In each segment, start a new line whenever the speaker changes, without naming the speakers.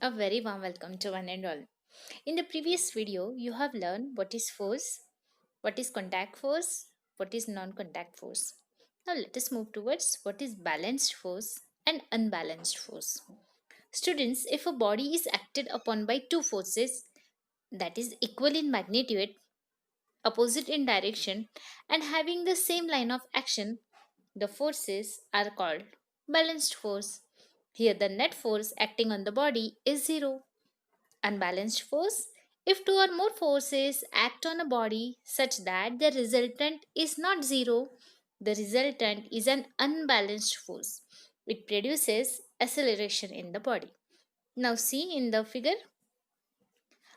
A very warm welcome to one and all. In the previous video, you have learned what is force, what is contact force, what is non-contact force. Now let us move towards what is balanced force and unbalanced force. Students, if a body is acted upon by two forces that is equal in magnitude, opposite in direction, and having the same line of action, the forces are called balanced force. Here the net force acting on the body is zero. Unbalanced force: if two or more forces act on a body such that the resultant is not zero, the resultant is an unbalanced force. It produces acceleration in the body. Now, see in the figure,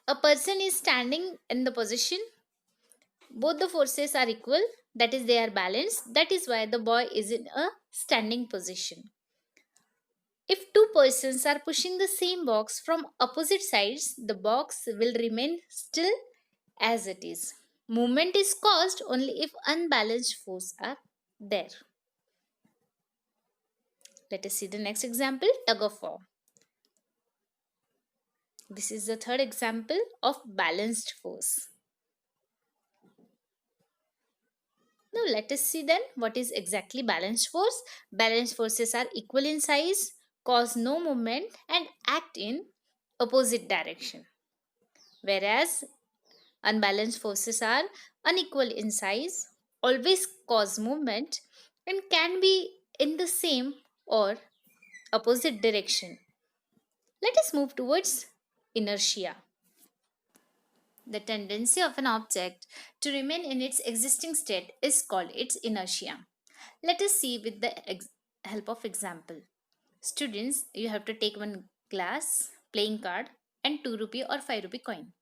a person is standing in the position, both the forces are equal, that is, they are balanced. That is why the boy is in a standing position. If two persons are pushing the same box from opposite sides, the box will remain still as it is. Movement is caused only if unbalanced forces are there. Let us see the next example, tug of war. This is the third example of balanced force. Now let us see then what is exactly balanced force. Balanced forces are equal in size, cause no movement and act in opposite direction. Whereas unbalanced forces are unequal in size, always cause movement, and can be in the same or opposite direction. Let us move towards inertia. The tendency of an object to remain in its existing state is called its inertia. Let us see with the help of example. Students, you have to take one glass, playing card, and 2 rupee or 5 rupee coin.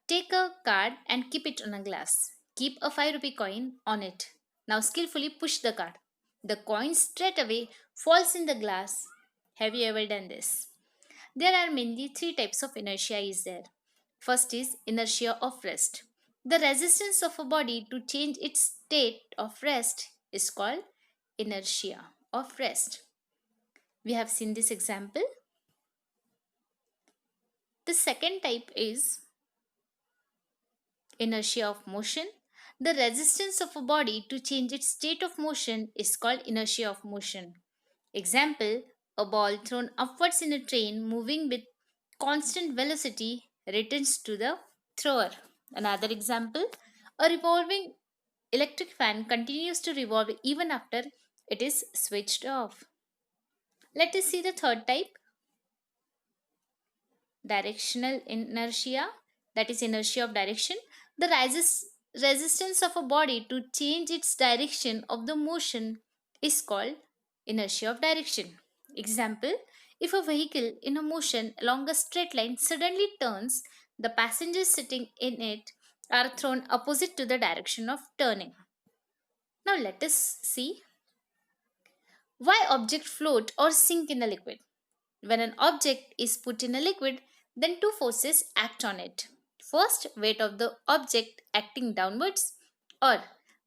Take a card and keep it on a glass. Keep a 5 rupee coin on it. Now skillfully push the card. The coin straight away falls in the glass. Have you ever done this? There are mainly three types of inertia is there. First is inertia of rest. The resistance of a body to change its state of rest is called inertia of rest. We have seen this example. The second type is inertia of motion. The resistance of a body to change its state of motion is called inertia of motion. Example, a ball thrown upwards in a train moving with constant velocity returns to the thrower. Another example, a revolving electric fan continues to revolve even after it is switched off. Let us see the third type, directional inertia, that is inertia of direction. The resistance of a body to change its direction of the motion is called inertia of direction. Example, if a vehicle in a motion along a straight line suddenly turns, the passengers sitting in it are thrown opposite to the direction of turning. Now let us see why objects float or sink in a liquid. When an object is put in a liquid, then two forces act on it. First, weight of the object acting downwards, or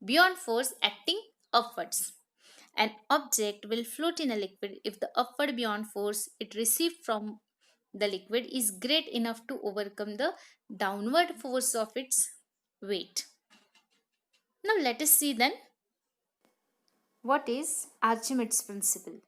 beyond force acting upwards. An object will float in a liquid if the upward beyond force it received from the liquid is great enough to overcome the downward force of its weight. Now let us see then what is Archimedes' principle.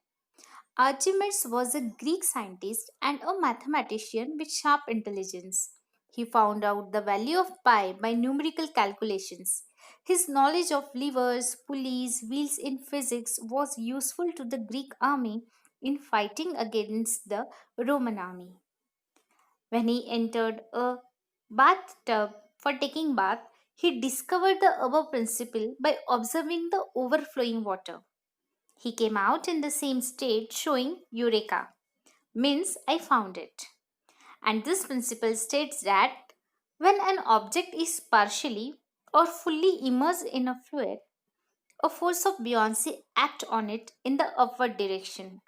Archimedes was a Greek scientist and a mathematician with sharp intelligence. He found out the value of pi by numerical calculations. His knowledge of levers, pulleys, wheels in physics was useful to the Greek army in fighting against the Roman army. When he entered a bathtub for taking bath, he discovered the above principle by observing the overflowing water. He came out in the same state, showing Eureka, means I found it. And this principle states that when an object is partially or fully immersed in a fluid, a force of buoyancy acts on it in the upward direction.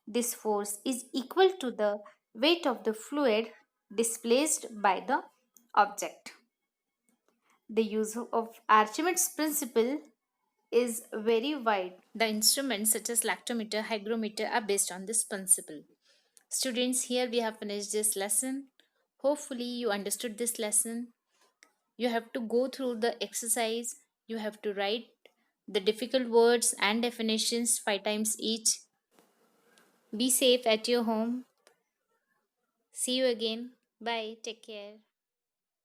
This force is equal to the weight of the fluid displaced by the object. The use of Archimedes' principle is very wide. The instruments such as lactometer, hygrometer are based on this principle. Students, here we have finished this lesson. Hopefully, you understood this lesson. You have to go through the exercise, you have to write the difficult words and definitions 5 times each. Be safe at your home. See you again. Bye. Take care.